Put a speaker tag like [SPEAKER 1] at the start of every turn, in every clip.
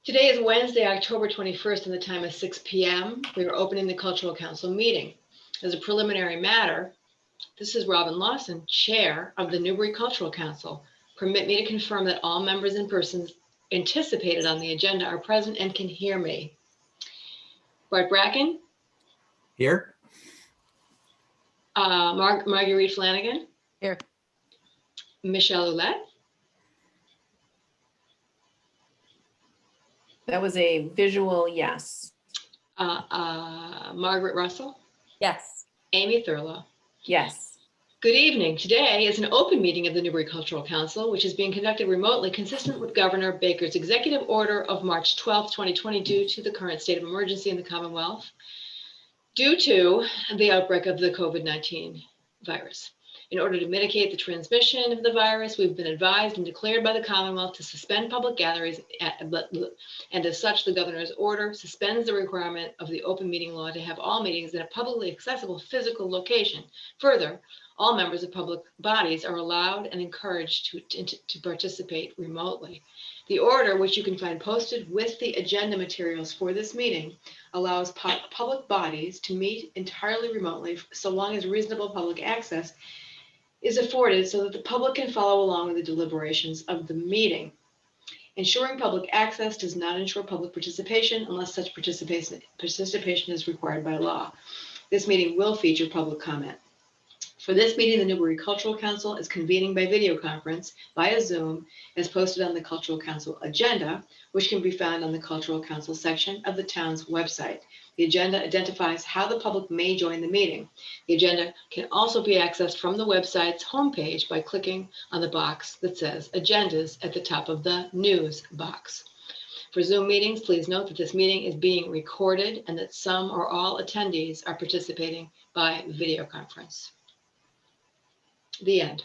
[SPEAKER 1] Today is Wednesday, October 21st, and the time is 6 p.m. We are opening the Cultural Council meeting. As a preliminary matter, this is Robin Lawson, Chair of the Newbury Cultural Council. Permit me to confirm that all members and persons anticipated on the agenda are present and can hear me. Bart Bracken,
[SPEAKER 2] Here.
[SPEAKER 1] Marguerite Flanagan,
[SPEAKER 3] Here.
[SPEAKER 1] Michelle Ouellette,
[SPEAKER 3] That was a visual yes.
[SPEAKER 1] Margaret Russell,
[SPEAKER 3] Yes.
[SPEAKER 1] Amy Thurlow.
[SPEAKER 3] Yes.
[SPEAKER 1] Good evening. Today is an open meeting of the Newbury Cultural Council, which is being conducted remotely consistent with Governor Baker's executive order of March 12, 2020, due to the current state of emergency in the Commonwealth, due to the outbreak of the COVID-19 virus. In order to mitigate the transmission of the virus, we've been advised and declared by the Commonwealth to suspend public gatherings, and as such, the governor's order suspends the requirement of the open meeting law to have all meetings in a publicly accessible physical location. Further, all members of public bodies are allowed and encouraged to participate remotely. The order, which you can find posted with the agenda materials for this meeting, allows public bodies to meet entirely remotely so long as reasonable public access is afforded so that the public can follow along with the deliberations of the meeting. Ensuring public access does not ensure public participation unless such participation is required by law. This meeting will feature public comment. For this meeting, the Newbury Cultural Council is convening by video conference via Zoom, as posted on the Cultural Council agenda, which can be found on the Cultural Council section of the town's website. The agenda identifies how the public may join the meeting. The agenda can also be accessed from the website's homepage by clicking on the box that says Agendas at the top of the News box. For Zoom meetings, please note that this meeting is being recorded and that some or all attendees are participating by video conference. The end.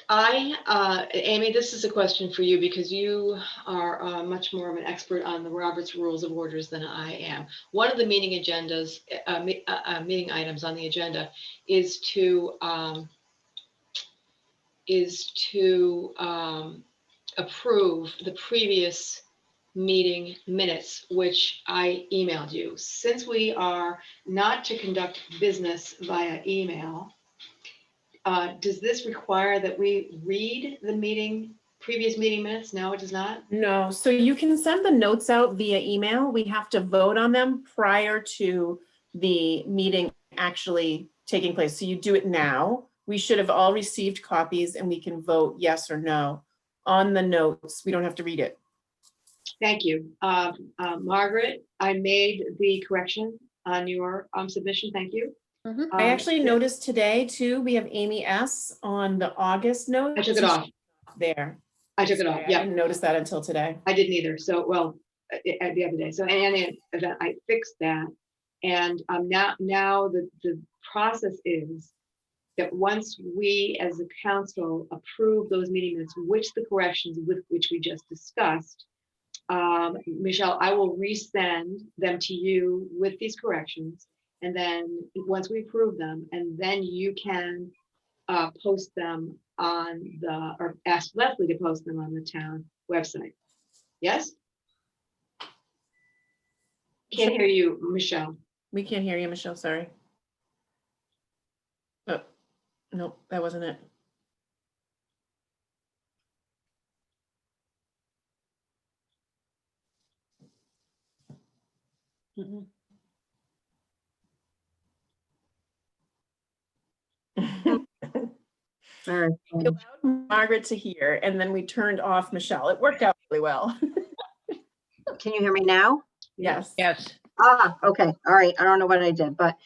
[SPEAKER 1] Amy, this is a question for you because you are much more of an expert on the Robert's Rules of Orders than I am. One of the meeting agendas, meeting items on the agenda is to approve the previous meeting minutes, which I emailed you. Since we are not to conduct business via email, does this require that we read the previous meeting minutes? No, it does not.
[SPEAKER 3] No, so you can send the notes out via email. We have to vote on them prior to the meeting actually taking place. So you do it now. We should have all received copies and we can vote yes or no on the notes. We don't have to read it.
[SPEAKER 1] Thank you. Margaret, I made the correction on your submission. Thank you.
[SPEAKER 3] I actually noticed today too, we have Amy S. on the August note.
[SPEAKER 1] I took it off.
[SPEAKER 3] There.
[SPEAKER 1] I took it off.
[SPEAKER 3] I
[SPEAKER 1] Yeah,
[SPEAKER 3] didn't notice that until today.
[SPEAKER 1] I didn't either. So, well, the other day. So, and I fixed that. And now the process is that once we as a council approve those meeting minutes, which the corrections with which we just discussed, Michelle, I will resend them to you with these corrections. And then once we approve them, and then you can post them on or ask Leslie to post them on the town website. Yes? Can't hear you, Michelle.
[SPEAKER 3] We can't hear you, Michelle, sorry. Oh, nope, that wasn't it.
[SPEAKER 4] All right.
[SPEAKER 3] We allowed Margaret to hear, and then we turned off Michelle. It worked out really well.
[SPEAKER 4] Can you hear me now?
[SPEAKER 3] Yes.
[SPEAKER 5] Yes.
[SPEAKER 4] Okay. All right. I don't know what I did, but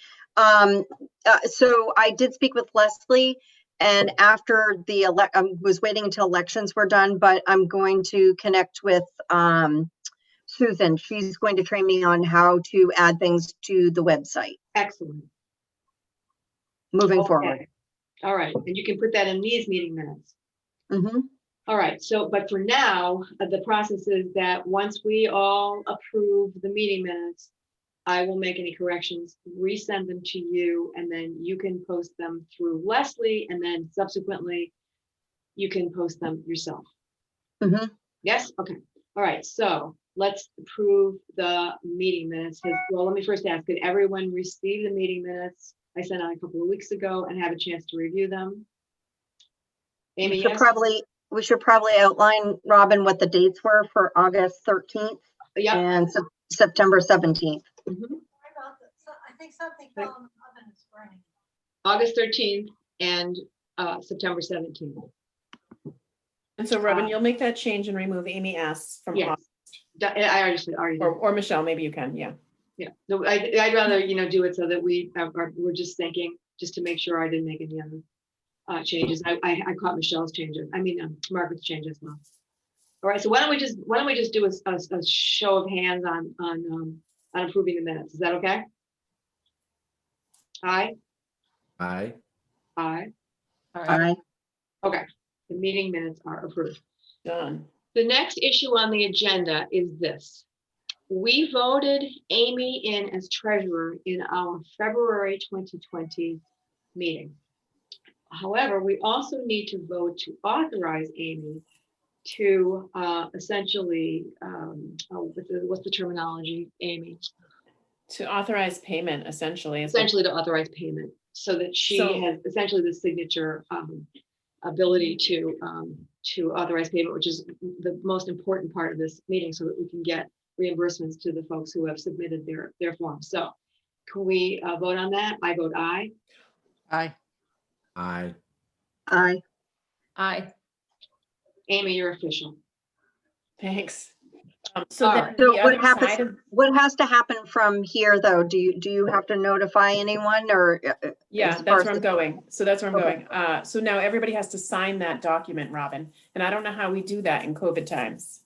[SPEAKER 4] so I did speak with Leslie, and after I was waiting until elections were done, but I'm going to connect with Susan. She's going to train me on how to add things to the website.
[SPEAKER 1] Excellent.
[SPEAKER 4] Moving
[SPEAKER 1] Okay.
[SPEAKER 4] forward.
[SPEAKER 1] All right, and you can put that in these meeting minutes.
[SPEAKER 4] Mm-hmm.
[SPEAKER 1] All right, so, but for now, the process is that once we all approve the meeting minutes, I will make any corrections, resend them to you, and then you can post them through Leslie, and then subsequently you can post them yourself.
[SPEAKER 4] Mm-hmm.
[SPEAKER 1] Yes, okay. All right, so let's approve the meeting minutes. Well, let me first ask, did everyone receive the meeting minutes I sent out a couple of weeks ago and have a chance to review them? Amy, yes?
[SPEAKER 4] We should probably outline, Robin, what the dates were for August 13th
[SPEAKER 1] Yep.
[SPEAKER 4] and September 17th.
[SPEAKER 1] Mhm.
[SPEAKER 2] I think something fell in the oven this morning.
[SPEAKER 1] August 13th and September 17th.
[SPEAKER 3] And so Robin, you'll make that change and remove Amy S. from,
[SPEAKER 1] Yes. I already did.
[SPEAKER 3] or Michelle, maybe you can, yeah.
[SPEAKER 1] Yeah, no, I'd rather, do it so that we're just thinking, just to make sure I didn't make any other changes. I caught Michelle's changes, Margaret's change as well. All right, so why don't we just do a show of hands on approving the minutes? Is that okay? Aye,
[SPEAKER 5] Aye.
[SPEAKER 1] aye.
[SPEAKER 4] Aye.
[SPEAKER 1] Okay, the meeting minutes are approved.
[SPEAKER 3] Done.
[SPEAKER 1] The next issue on the agenda is this. We voted Amy in as treasurer in our February 2020 meeting. However, we also need to vote to authorize Amy to essentially, what's the terminology, Amy?
[SPEAKER 3] To authorize payment, essentially. is what-
[SPEAKER 1] Essentially to authorize payment so that she
[SPEAKER 3] So-
[SPEAKER 1] has essentially the signature ability to authorize payment, which is the most important part of this meeting, so that we can get reimbursements to the folks who have submitted their forms. So can we vote on that? I vote aye.
[SPEAKER 2] Aye.
[SPEAKER 5] Aye.
[SPEAKER 4] Aye.
[SPEAKER 2] Aye.
[SPEAKER 1] Amy, you're official.
[SPEAKER 3] Thanks. So
[SPEAKER 1] All
[SPEAKER 3] then
[SPEAKER 1] right.
[SPEAKER 4] So
[SPEAKER 3] the
[SPEAKER 4] what
[SPEAKER 3] other
[SPEAKER 4] happens-
[SPEAKER 3] side of,
[SPEAKER 4] What has to happen from here, though? Do you have to notify anyone or?
[SPEAKER 3] yeah,
[SPEAKER 4] as far
[SPEAKER 3] that's
[SPEAKER 4] as
[SPEAKER 3] where I'm
[SPEAKER 4] the-
[SPEAKER 3] going. So that's where I'm
[SPEAKER 4] Okay.
[SPEAKER 3] going. So now everybody has to sign that document, Robin. And I don't know how we do that in COVID times.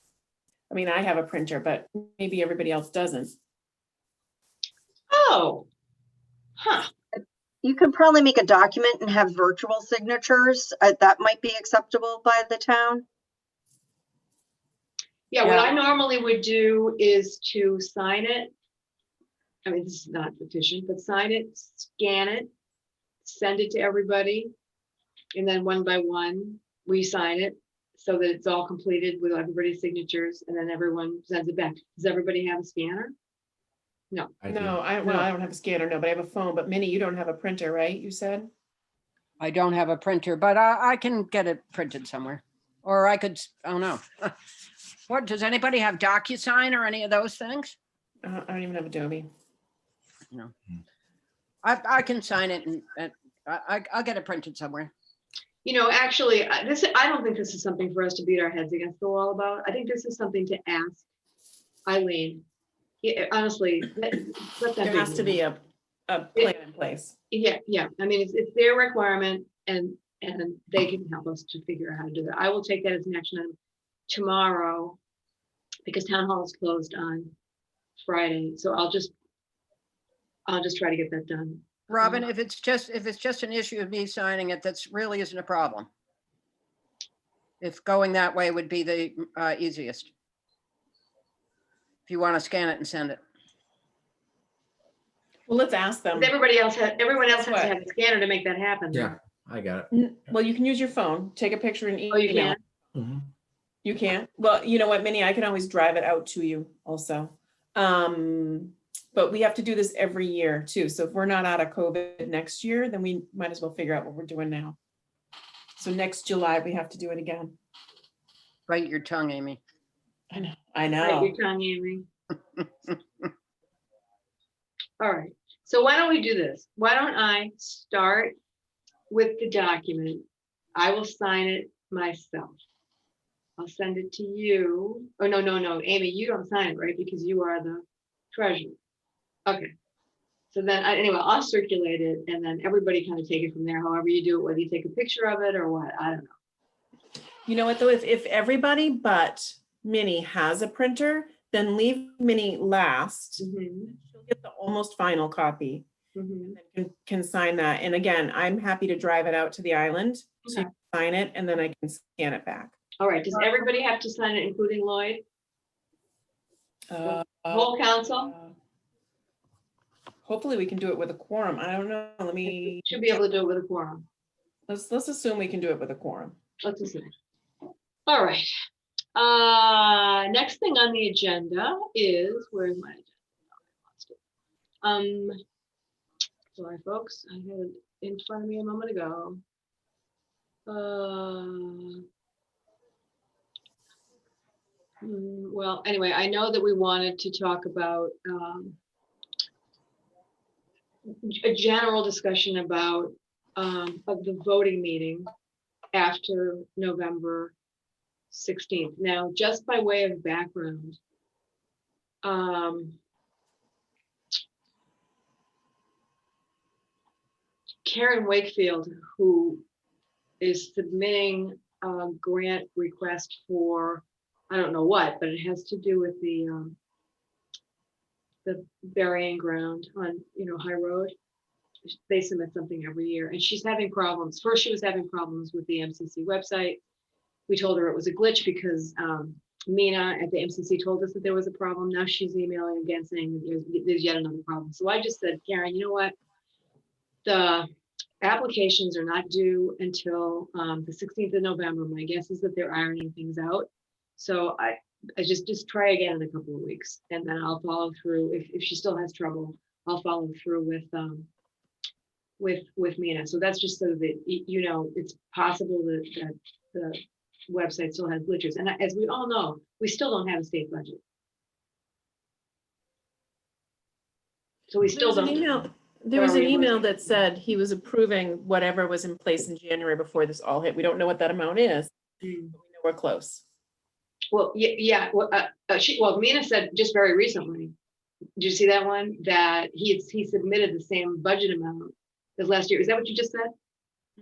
[SPEAKER 3] I mean, I have a printer, but maybe everybody else doesn't.
[SPEAKER 1] Oh, huh.
[SPEAKER 4] You can probably make a document and have virtual signatures. That might be acceptable by the town.
[SPEAKER 1] Yeah, what
[SPEAKER 2] Yeah.
[SPEAKER 1] I normally would do is to sign it. I mean, this is not efficient, but sign it, scan it, send it to everybody. And then one by one, we sign it so that it's all completed with everybody's signatures, and then everyone sends it back. Does everybody have a scanner?
[SPEAKER 5] I do.
[SPEAKER 3] No, I don't have a scanner, no, but I have a phone. But Minnie, you don't have a printer, right? You said?
[SPEAKER 6] I don't have a printer, but I can get it printed somewhere. Or I could, oh no. What, does anybody have DocuSign or any of those things?
[SPEAKER 3] I don't even have Adobe.
[SPEAKER 6] I can sign it and I'll get it printed somewhere.
[SPEAKER 1] Actually, I don't think this is something for us to beat our heads against the wall about. I think this is something to ask Eileen. Yeah, honestly, let them
[SPEAKER 3] There has to be a plan in place.
[SPEAKER 1] Yeah. I mean, it's their requirement, and they can help us to figure out how to do that. I will take that as an action item tomorrow, because town hall is closed on Friday. So I'll just try to get that done.
[SPEAKER 6] Robin, if it's just an issue of me signing it, that's really isn't a problem. If going that way would be the easiest. If you want to scan it and send it.
[SPEAKER 3] Well, let's ask them.
[SPEAKER 1] Everyone else has to
[SPEAKER 3] What?
[SPEAKER 1] have a scanner to make that happen.
[SPEAKER 5] Yeah, I got it.
[SPEAKER 3] Well, you can use your phone, take a picture and
[SPEAKER 1] Oh, you
[SPEAKER 3] email.
[SPEAKER 1] can?
[SPEAKER 5] Mhm.
[SPEAKER 3] You can't? Well, you know what, Minnie, I can always drive it out to you also. But we have to do this every year too. So if we're not out of COVID next year, then we might as well figure out what we're doing now. So next July, we have to do it again.
[SPEAKER 6] Bite your tongue, Amy.
[SPEAKER 3] I know.
[SPEAKER 1] Right, your tongue, Amy. All right, so why don't we do this? Why don't I start with the document? I will sign it myself. I'll send it to you. Oh, no, Amy, you don't sign it, right? Because you are the treasurer. Okay. So then, anyway, I'll circulate it, and then everybody kind of take it from there, however you do it, whether you take a picture of it or what, I don't know.
[SPEAKER 3] You know what though, if everybody but Minnie has a printer, then leave Minnie last.
[SPEAKER 1] Mhm,
[SPEAKER 3] She'll get the almost final copy.
[SPEAKER 1] mhm.
[SPEAKER 3] And can sign that. And again, I'm happy to drive it out to the island. So you
[SPEAKER 1] Okay.
[SPEAKER 3] can sign it and then I can scan it back.
[SPEAKER 1] All right, does everybody have to sign it, including Lloyd?
[SPEAKER 3] Uh,
[SPEAKER 1] Whole council?
[SPEAKER 3] Hopefully we can do it with a quorum. I don't know. Let me,
[SPEAKER 1] Should be able to do it with a quorum.
[SPEAKER 3] let's assume we can do it with a quorum.
[SPEAKER 1] Let's assume. All right. Next thing on the agenda is, where's my agenda? I lost it. Sorry, folks, I had it in front of me a moment ago. Well, anyway, I know that we wanted to talk about a general discussion about of the voting meeting after November 16th. Now, just by way of background, Karen Wakefield, who is submitting a grant request for, I don't know what, but it has to do with the burying ground on, High Road. They submit something every year, and she's having problems. First, she was having problems with the MCC website. We told her it was a glitch because Mina at the MCC told us that there was a problem. Now she's emailing again saying that there's yet another problem. So I just said, Karen, you know what? The applications are not due until the 16th of November. My guess is that they're ironing things out. So I just try again in a couple of weeks, and then I'll follow through. If she still has trouble, I'll follow through with Mina. So that's just so that it's possible that the website still has glitches. And as we all know, we still don't have a state budget. So we still don't.
[SPEAKER 3] There was an email that said he was approving whatever was in place in January before this all hit. We don't know what that amount is. But we know we're close.
[SPEAKER 1] Well, yeah. Well, Mina said just very recently. Did you see that one? That he submitted the same budget amount as last year. Is that what you just said?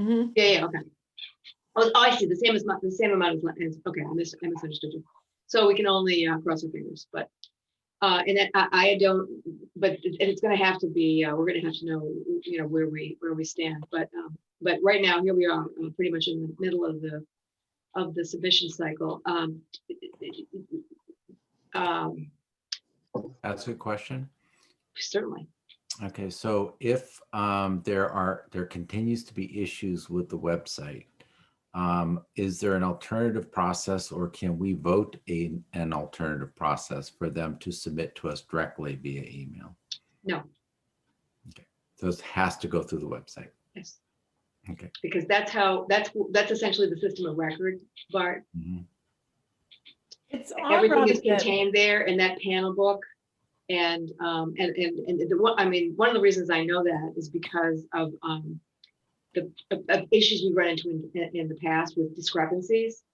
[SPEAKER 3] Mm-hmm.
[SPEAKER 1] Yeah. Okay. Oh, I see. The same amount as okay. I misunderstood you. So we can only cross our fingers, but. And then I don't, but it's going to have to be. We're going to have to know, where we stand. But right now, here we are, pretty much in the middle of the submission cycle.
[SPEAKER 5] That's a good question.
[SPEAKER 1] Certainly.
[SPEAKER 5] Okay, so if there continues to be issues with the website, is there an alternative process, or can we vote an alternative process for them to submit to us directly via email?
[SPEAKER 1] No.
[SPEAKER 5] Okay, so it has to go through the website.
[SPEAKER 1] Yes.
[SPEAKER 5] Okay.
[SPEAKER 1] Because that's essentially the system of record, Bart.
[SPEAKER 5] Mm-hmm.
[SPEAKER 3] It's odd,
[SPEAKER 1] Everything
[SPEAKER 3] Robert,
[SPEAKER 1] is contained there in that panel book. And one of the reasons I know that is because of the issues we run into in the past with discrepancies.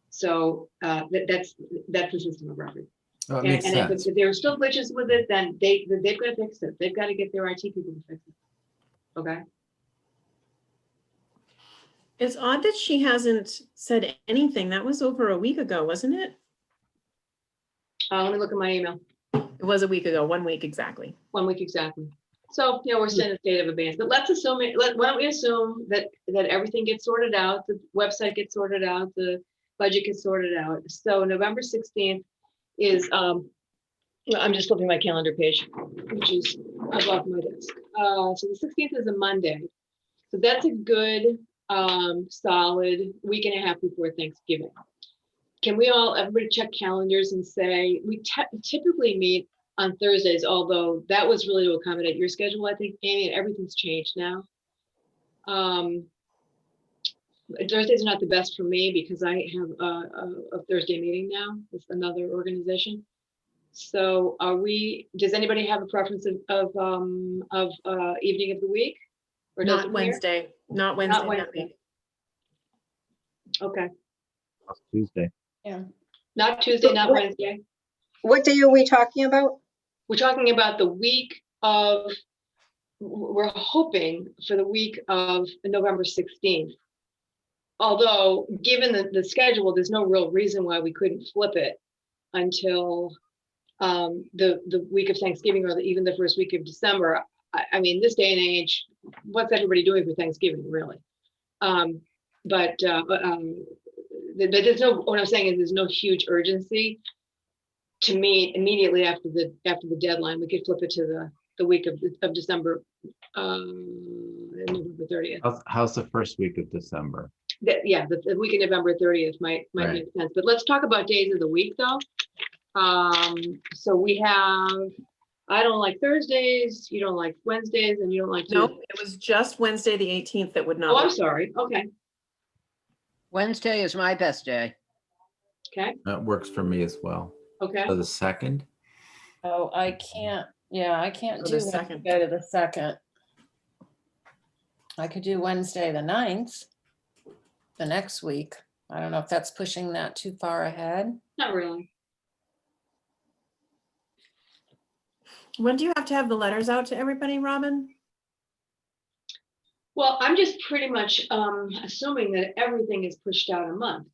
[SPEAKER 1] So that's the system of record.
[SPEAKER 5] Oh, it makes sense.
[SPEAKER 1] If there are still glitches with it, then they've got to fix it. They've got to get their IT people to fix it. Okay.
[SPEAKER 3] It's odd that she hasn't said anything. That was over a week ago, wasn't it?
[SPEAKER 1] Let me look at my email.
[SPEAKER 3] It was a week ago, 1 week exactly.
[SPEAKER 1] 1 week exactly. So, we're still in a state of abeyance, but let's assume why don't we assume that everything gets sorted out, the website gets sorted out, the budget gets sorted out. So November 16th is, I'm just flipping my calendar page, which is above my desk. So the 16th is a Monday. So that's a good, solid week and a half before Thanksgiving. Can everybody check calendars and say, we typically meet on Thursdays, although that was really to accommodate your schedule, I think, Amy, and everything's changed now. Thursdays are not the best for me because I have a Thursday meeting now with another organization. So does anybody have a preference of evening of the week? Or
[SPEAKER 3] Not Wednesday. Not Wednesday.
[SPEAKER 1] Not Wednesday. Okay.
[SPEAKER 5] Tuesday.
[SPEAKER 3] Yeah.
[SPEAKER 1] Not Tuesday, not Wednesday.
[SPEAKER 4] What day are we talking about?
[SPEAKER 1] We're talking about the week of, we're hoping for the week of November 16th. Although, given the schedule, there's no real reason why we couldn't flip it until the week of Thanksgiving or even the first week of December. I mean, this day and age, what's everybody doing for Thanksgiving, really? But there's no, what I'm saying is there's no huge urgency to meet immediately after the deadline. We could flip it to the week of December, November 30th.
[SPEAKER 5] How's the first week of December?
[SPEAKER 1] Yeah, the week of November 30th might
[SPEAKER 5] Right.
[SPEAKER 1] make sense, but let's talk about days of the week though. So we have, I don't like Thursdays, you don't like Wednesdays, and you don't like
[SPEAKER 3] No,
[SPEAKER 1] Tuesdays.
[SPEAKER 3] it was just Wednesday, the 18th that would not.
[SPEAKER 1] Oh, I'm
[SPEAKER 3] work.
[SPEAKER 1] sorry. Okay,
[SPEAKER 6] Wednesday is my best day.
[SPEAKER 1] okay,
[SPEAKER 5] That works for me as well.
[SPEAKER 1] okay.
[SPEAKER 5] So the second,
[SPEAKER 7] Oh, I can't, yeah, I can't
[SPEAKER 3] So
[SPEAKER 7] do
[SPEAKER 3] the second.
[SPEAKER 7] Wednesday to the second. I could do Wednesday, the 9th, the next week. I don't know if that's pushing that too far ahead.
[SPEAKER 1] Not really.
[SPEAKER 3] When do you have to have the letters out to everybody, Robin?
[SPEAKER 1] Well, I'm just pretty much assuming that everything is pushed out a month.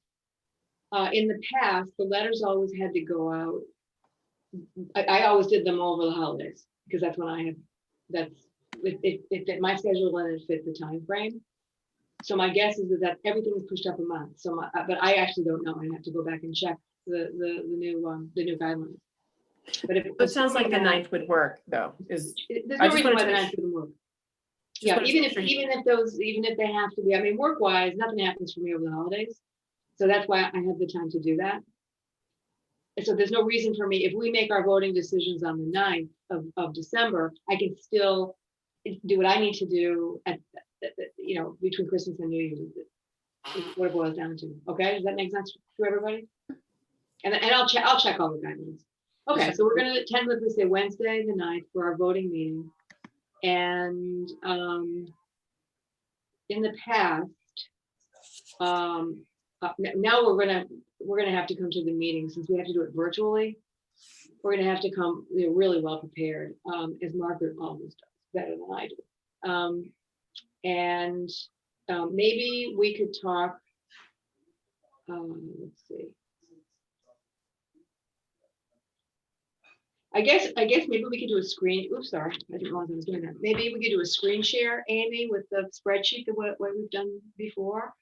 [SPEAKER 1] In the past, the letters always had to go out. I always did them over the holidays because that's when I have, that's, it fit my schedule and it fit the time frame. So my guess is that everything is pushed up a month. So but I actually don't know. I have to go back and check the new guidelines. But if
[SPEAKER 3] It sounds like the 9th would work though, is,
[SPEAKER 1] there's
[SPEAKER 3] I
[SPEAKER 1] no
[SPEAKER 3] just
[SPEAKER 1] reason
[SPEAKER 3] wanted
[SPEAKER 1] why
[SPEAKER 3] to
[SPEAKER 1] the
[SPEAKER 3] make
[SPEAKER 1] ninth wouldn't work.
[SPEAKER 3] just
[SPEAKER 1] Yeah,
[SPEAKER 3] wanted to
[SPEAKER 1] even
[SPEAKER 3] make
[SPEAKER 1] if
[SPEAKER 3] sure you-
[SPEAKER 1] even if they have to be, I mean, work-wise, nothing happens for me over the holidays. So that's why I have the time to do that. And so there's no reason for me, if we make our voting decisions on the 9th of December, I can still do what I need to do at, between Christmas and New Year's. Is what it boils down to. Okay, does that make sense to everybody? And I'll check all the guidelines. Okay, so we're gonna tentatively say Wednesday, the 9th for our voting meeting. And in the past, now we're gonna have to come to the meeting since we have to do it virtually. We're gonna have to come really well prepared, as Margaret always does, better than I do. And maybe we could talk. Let's see. I guess maybe we could do a screen. Oops, sorry, I didn't realize I was doing that. Maybe we could do a screen share, Amy, with the spreadsheet the way we've done before.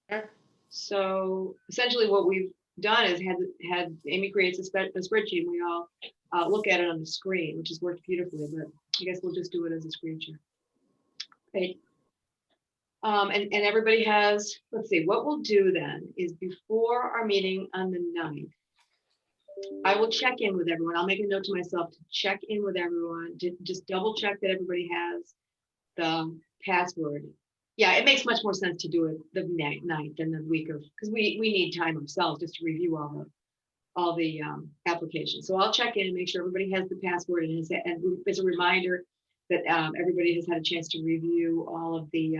[SPEAKER 3] Sure.
[SPEAKER 1] So essentially, what we've done is had Amy creates a spreadsheet, and we all look at it on the screen, which has worked beautifully. But I guess we'll just do it as a screen share. Right. And everybody has. Let's see. What we'll do then is before our meeting on the 9th. I will check in with everyone. I'll make a note to myself to check in with everyone, to just double check that everybody has the password. Yeah, it makes much more sense to do it the 9th than the week of, because we need time ourselves just to review all the applications. So I'll check in and make sure everybody has the password and it's a reminder that everybody has had a chance to review all of the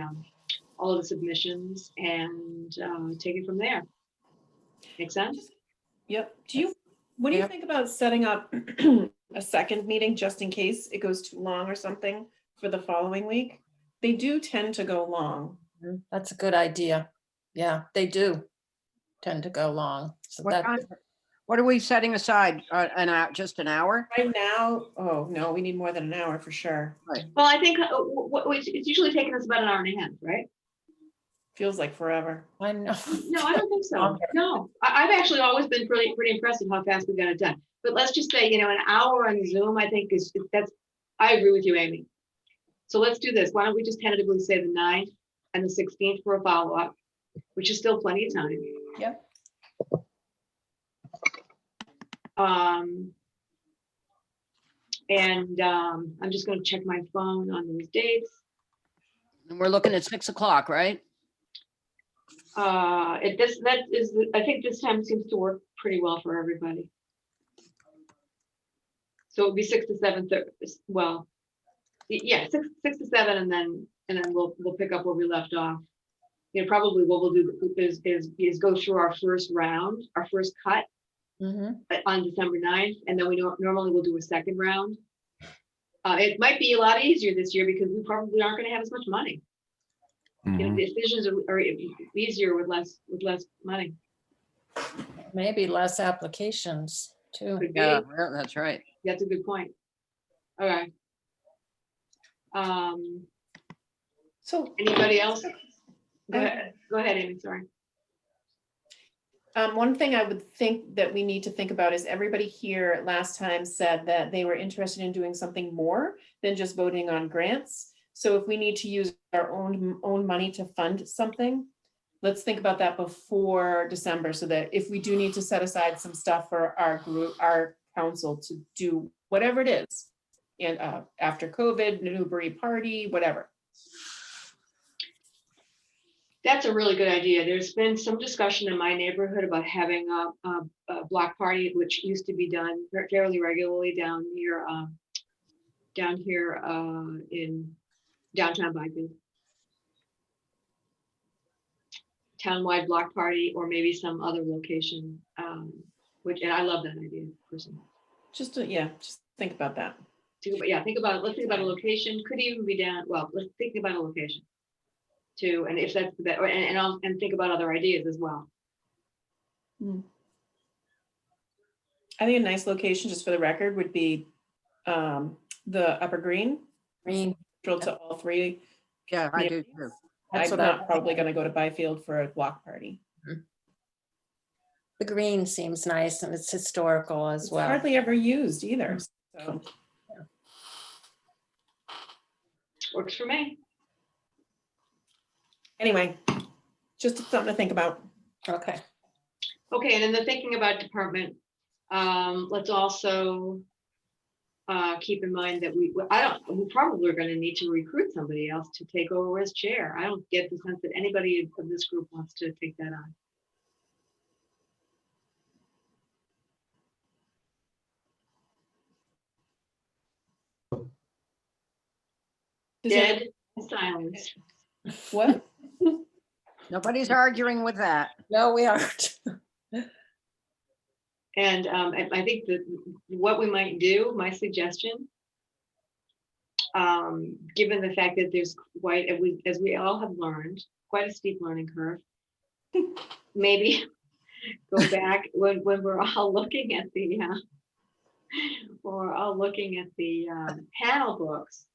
[SPEAKER 1] submissions and take it from there. Make sense?
[SPEAKER 3] Yep. What do you
[SPEAKER 7] Yep.
[SPEAKER 3] think about setting up a second meeting just in case it goes too long or something for the following week? They do tend to go long.
[SPEAKER 7] That's a good idea. Yeah, they do tend to go long. So
[SPEAKER 6] What
[SPEAKER 7] that,
[SPEAKER 6] time- What are we setting aside? Just an hour?
[SPEAKER 3] Right now, oh no, we need more than an hour for sure.
[SPEAKER 1] Well, I think it's usually taking us about an hour and a half, right?
[SPEAKER 3] Feels like forever.
[SPEAKER 7] I know.
[SPEAKER 1] No, I don't think so.
[SPEAKER 7] Longer.
[SPEAKER 1] No, I've actually always been pretty impressed with how fast we got it done. But let's just say, an hour on Zoom, I think I agree with you, Amy. So let's do this. Why don't we just tentatively say the 9th and the 16th for a follow-up, which is still plenty of time.
[SPEAKER 7] Yep.
[SPEAKER 1] And I'm just going to check my phone on those dates.
[SPEAKER 6] And we're looking at 6 o'clock, right?
[SPEAKER 1] I think this time seems to work pretty well for everybody. So it'll be 6 to 7:30. Well, yeah, 6 to 7, and then we'll pick up where we left off. Probably what we'll do is go through our first round, our first cut
[SPEAKER 7] Mhm.
[SPEAKER 1] on December 9th, and then we normally we'll do a second round. It might be a lot easier this year because we probably aren't going to have as much money.
[SPEAKER 5] Mhm.
[SPEAKER 1] Decisions are easier with less money.
[SPEAKER 7] Maybe less applications too.
[SPEAKER 1] Could be.
[SPEAKER 6] Yeah, that's right.
[SPEAKER 1] That's a good point. Okay.
[SPEAKER 3] So
[SPEAKER 1] Anybody else? Go ahead, Amy, sorry.
[SPEAKER 3] one thing I would think that we need to think about is everybody here last time said that they were interested in doing something more than just voting on grants. So if we need to use our own money to fund something, let's think about that before December, so that if we do need to set aside some stuff for our group, our council to do whatever it is. And after COVID, Newbury party, whatever.
[SPEAKER 1] That's a really good idea. There's been some discussion in my neighborhood about having a block party, which used to be done fairly regularly down here in downtown Byfield. Townwide block party, or maybe some other location, and I love that idea personally.
[SPEAKER 3] Just think about that.
[SPEAKER 1] Think about it. Let's think about a location. Could even be down. Well, let's think about a location too, and if that's the best, and think about other ideas as well.
[SPEAKER 3] I think a nice location, just for the record, would be the Upper Green.
[SPEAKER 7] Green.
[SPEAKER 3] Neutral to all three.
[SPEAKER 6] Yeah, I do too.
[SPEAKER 7] That's
[SPEAKER 3] I'm
[SPEAKER 7] what I-
[SPEAKER 3] not probably gonna go to Byfield for a block party.
[SPEAKER 7] The green seems nice and it's historical as
[SPEAKER 3] It's
[SPEAKER 7] well.
[SPEAKER 3] hardly ever used either, so.
[SPEAKER 1] Works for me.
[SPEAKER 3] Anyway, just something to think about.
[SPEAKER 7] Okay.
[SPEAKER 1] Okay, and then the thinking about department, let's also keep in mind that we probably are going to need to recruit somebody else to take over as chair. I don't get the sense that anybody of this group wants to take that on.
[SPEAKER 3] Does it-
[SPEAKER 1] Dead silence.
[SPEAKER 3] What?
[SPEAKER 6] Nobody's arguing with that.
[SPEAKER 7] No, we aren't.
[SPEAKER 1] And I think that what we might do, my suggestion, given the fact that there's quite, as we all have learned, quite a steep learning curve, maybe go back when we're all looking at the panel books.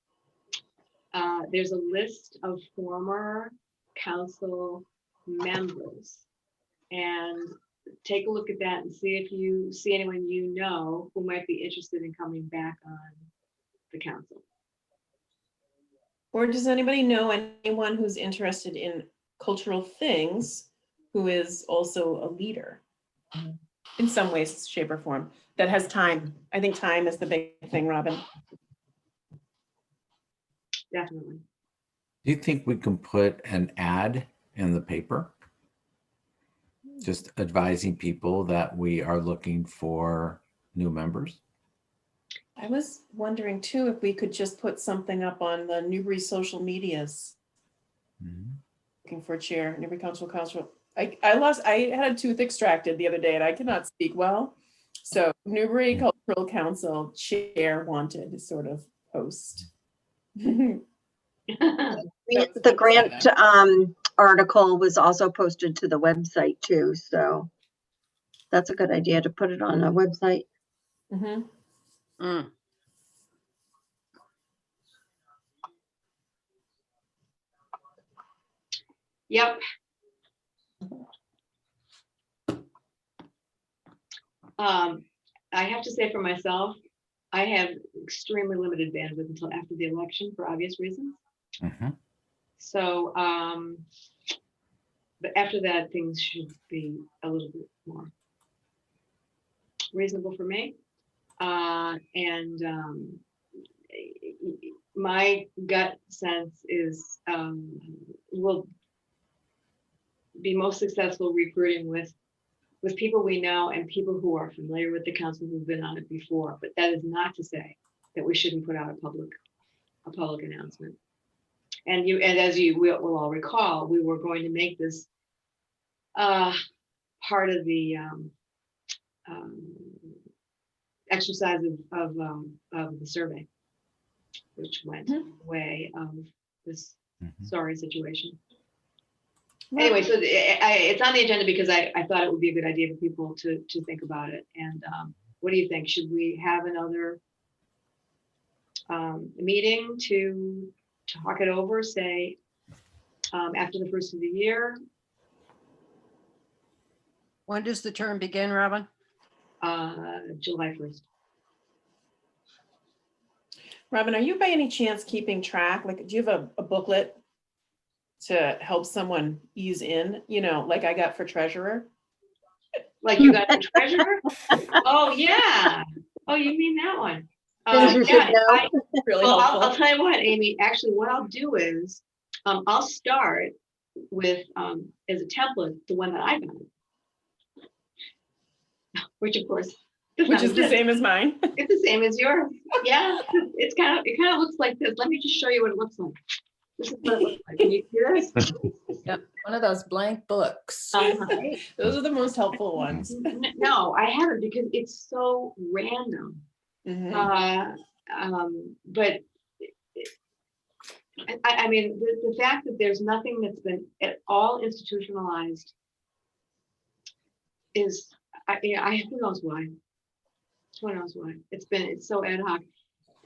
[SPEAKER 1] There's a list of former council members, and take a look at that and see if you see anyone you know who might be interested in coming back on the council.
[SPEAKER 3] Or does anybody know anyone who's interested in cultural things who is also a leader in some ways, shape, or form, that has time? I think time is the big thing, Robin.
[SPEAKER 1] Definitely.
[SPEAKER 5] Do you think we can put an ad in the paper? Just advising people that we are looking for new members?
[SPEAKER 3] I was wondering too, if we could just put something up on the Newbury social medias, looking for a chair, Newbury Council. I had a tooth extracted the other day and I cannot speak well. So Newbury Cultural Council chair wanted sort of post.
[SPEAKER 4] The grant article was also posted to the website too, so that's a good idea to put it on a website.
[SPEAKER 3] Mhm.
[SPEAKER 6] Mm.
[SPEAKER 1] Yep. I have to say for myself, I have extremely limited bandwidth until after the election for obvious reasons.
[SPEAKER 5] Mhm.
[SPEAKER 1] So, but after that, things should be a little bit more reasonable for me. And my gut sense is we'll be most successful recruiting with people we know and people who are familiar with the council who've been on it before. But that is not to say that we shouldn't put out a public announcement. And as you will all recall, we were going to make this part of the exercise of the survey, which went way of this sorry situation. Anyway, so it's on the agenda because I thought it would be a good idea for people to think about it. And what do you think? Should we have another meeting to talk it over, say, after the first of the year?
[SPEAKER 6] When does the term begin, Robin?
[SPEAKER 1] July 1st.
[SPEAKER 3] Robin, are you by any chance keeping track? Like, do you have a booklet to help someone ease in, like I got for treasurer.
[SPEAKER 1] Like you got the treasurer? Oh, yeah. Oh, you mean that one?
[SPEAKER 4] Things you should
[SPEAKER 1] Yeah,
[SPEAKER 4] know.
[SPEAKER 3] Really
[SPEAKER 1] well,
[SPEAKER 3] helpful.
[SPEAKER 1] I'll tell you what, Amy, actually, what I'll do is, I'll start with, as a template, the one that I got. Which of course. does
[SPEAKER 3] Which
[SPEAKER 1] not
[SPEAKER 3] is the
[SPEAKER 1] exist.
[SPEAKER 3] same as mine.
[SPEAKER 1] It's the same as yours. Yeah, it kind of looks like this. Let me just show you what it looks like. This is what it looks like. Can you see this?
[SPEAKER 7] Yep, one of those blank books.
[SPEAKER 3] Those are the most helpful ones.
[SPEAKER 1] No, I haven't because it's so random.
[SPEAKER 3] Mhm.
[SPEAKER 1] But I mean, the fact that there's nothing that's been at all institutionalized is, who knows why? Who knows why? It's so ad hoc.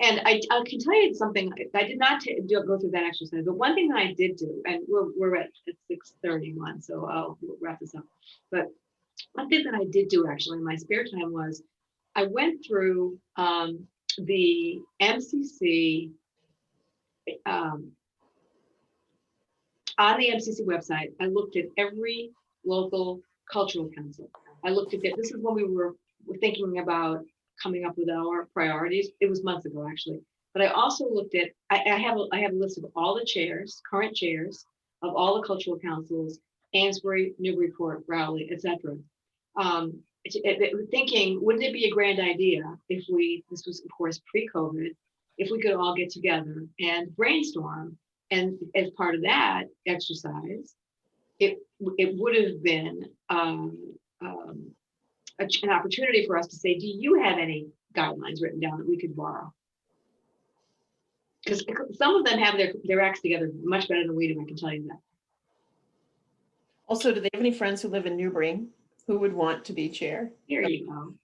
[SPEAKER 1] And I can tell you something, I did not go through that exercise, but one thing that I did do, and we're at 6:31, so I'll wrap this up. But one thing that I did do actually in my spare time was I went through the MCC, on the MCC website, I looked at every local cultural council. I looked at this is when we were thinking about coming up with our priorities. It was months ago, actually. But I also looked at, I have a list of all the chairs, current chairs of all the cultural councils, Amesbury, Newburyport, Rowley, etc. Thinking, wouldn't it be a grand idea if this was of course pre-COVID, if we could all get together and brainstorm, and as part of that exercise, it would have been an opportunity for us to say, do you have any guidelines written down that we could borrow? Because some of them have their acts together much better than we do, I can tell you that.
[SPEAKER 3] Also, do they have any friends who live in Newbury who would want to be chair?
[SPEAKER 1] Here you go.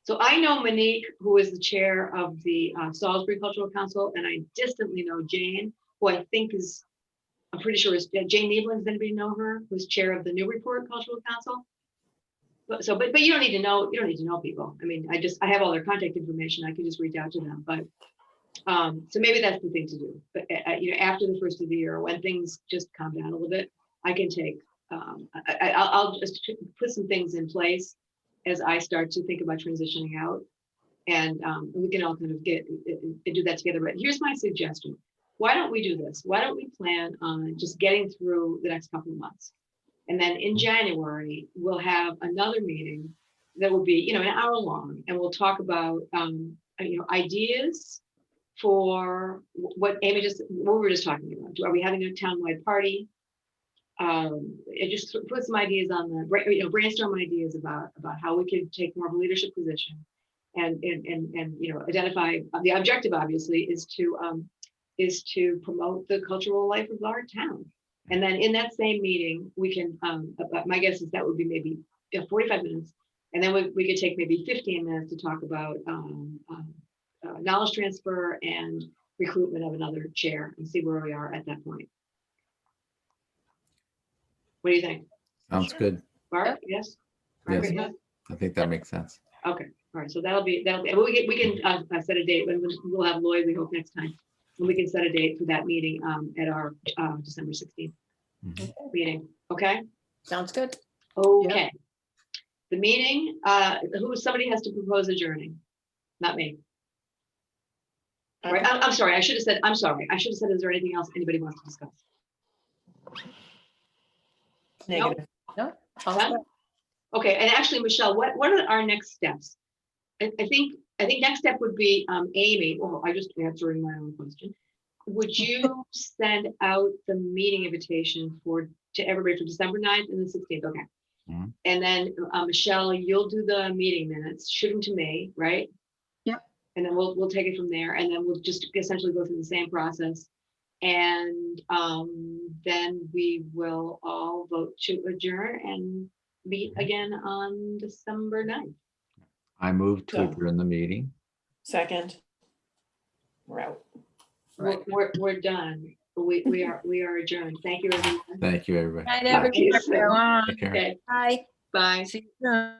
[SPEAKER 1] So I know Monique, who is the chair of the Salisbury Cultural Council, and I distantly know Jane, who I think is, I'm pretty sure is Jane Neebling. Does anybody know her? Who's chair of the Newburyport Cultural Council? But you don't need to know. You don't need to know people. I mean, I have all their contact information. I can just reach out to them. But so maybe that's the thing to do. But after the first of the year, when things just calm down a little bit, I can take. I'll just put some things in place as I start to think about transitioning out, and we can all kind of do that together. But here's my suggestion: why don't we do this? Why don't we plan on just getting through the next couple of months? And then in January, we'll have another meeting that will be, an hour long, and we'll talk about, ideas for what we were just talking about. Are we having a townwide party? Just put some ideas on the, brainstorm ideas about how we could take more of a leadership position, and identify the objective. Obviously, is to promote the cultural life of our town. And then in that same meeting, we can, my guess is that would be maybe 45 minutes. And then we could take maybe 15 minutes to talk about knowledge transfer and recruitment of another chair and see where we are at that point. What do you think?
[SPEAKER 5] Sounds good.
[SPEAKER 1] Barb, yes? Margaret, yes?
[SPEAKER 5] I think that makes sense.
[SPEAKER 1] Okay, all right, so that'll be, we can set a date when we'll have Lloyd, we hope next time. And we can set a date for that meeting at our December 16th meeting, okay?
[SPEAKER 7] Sounds good.
[SPEAKER 1] Okay. The meeting, somebody has to propose adjourning, not me. Right, I'm sorry, I should have said, is there anything else anybody wants to discuss?
[SPEAKER 3] Negative.
[SPEAKER 7] No?
[SPEAKER 1] Done? Okay, and actually, Michelle, what are our next steps? I think next step would be Amy. Well, I just answering my own question. Would you send out the meeting invitation to everybody for December 9th and the 16th? Okay.
[SPEAKER 5] Mhm.
[SPEAKER 1] And then Michelle, you'll do the meeting minutes, shoot them to me, right?
[SPEAKER 4] Yep.
[SPEAKER 1] And then we'll take it from there, and then we'll just essentially go through the same process. And then we will all vote to adjourn and meet again on December 9th.
[SPEAKER 5] I move to
[SPEAKER 3] So-
[SPEAKER 5] adjourn the meeting.
[SPEAKER 3] Second. We're out.
[SPEAKER 7] Right.
[SPEAKER 1] We're done. We are adjourned. Thank you, everyone.
[SPEAKER 5] Thank you, everybody.
[SPEAKER 7] Night,
[SPEAKER 1] Talk to you soon.
[SPEAKER 7] everyone.
[SPEAKER 5] Take care.
[SPEAKER 1] Okay,
[SPEAKER 7] Bye.
[SPEAKER 1] bye.
[SPEAKER 6] See you soon.